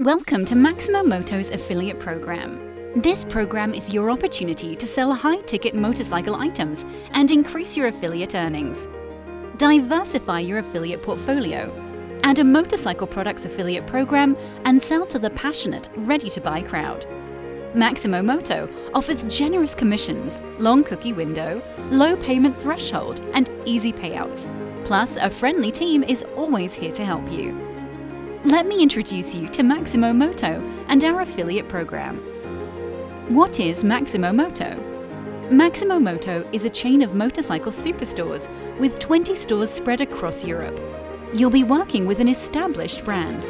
Welcome to Maximo Moto's affiliate program. This program is your opportunity to sell high-ticket motorcycle items and increase your affiliate earnings. Diversify your affiliate portfolio. Add a motorcycle products affiliate program and sell to the passionate, ready-to-buy crowd. Maximo Moto offers generous commissions, long cookie window, low payment threshold, and easy payouts. Plus, a friendly team is always here to help you. Let me introduce you to Maximo Moto and our affiliate program. What is Maximo Moto? Maximo Moto is a chain of motorcycle superstores with 20 stores spread across Europe. You'll be working with an established brand.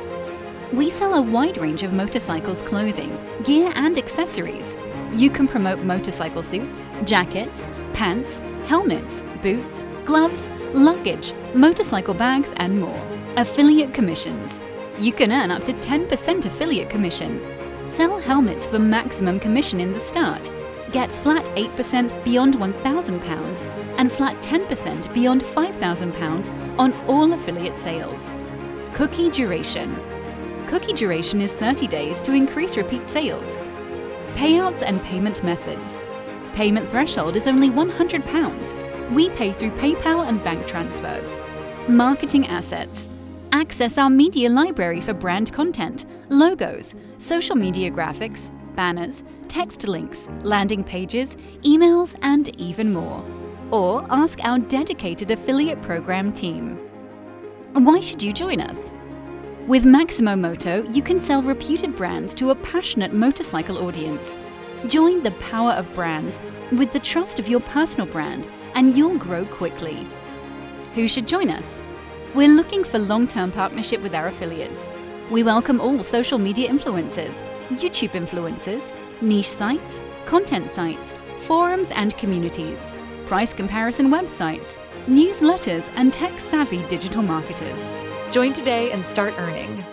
We sell a wide range of motorcycles clothing, gear and accessories. You can promote motorcycle suits, jackets, pants, helmets, boots, gloves, luggage, motorcycle bags and more. Affiliate commissions. You can earn up to 10% affiliate commission. Sell helmets for maximum commission in the start. Get flat 8% beyond £1,000 and flat 10% beyond £5,000 on all affiliate sales. Cookie duration. Cookie duration is 30 days to increase repeat sales. Payouts and payment methods. Payment threshold is only £100. We pay through PayPal and bank transfers. Marketing assets. Access our media library for brand content, logos, social media graphics, banners, text links, landing pages, emails, and even more. Or ask our dedicated affiliate program team. Why should you join us? With Maximo Moto, you can sell reputed brands to a passionate motorcycle audience. Join the power of brands with the trust of your personal brand, and you'll grow quickly. Who should join us? We're looking for long-term partnership with our affiliates. We welcome all social media influencers, YouTube influencers, niche sites, content sites, forums and communities, price comparison websites, newsletters and tech-savvy digital marketers. Join today and start earning.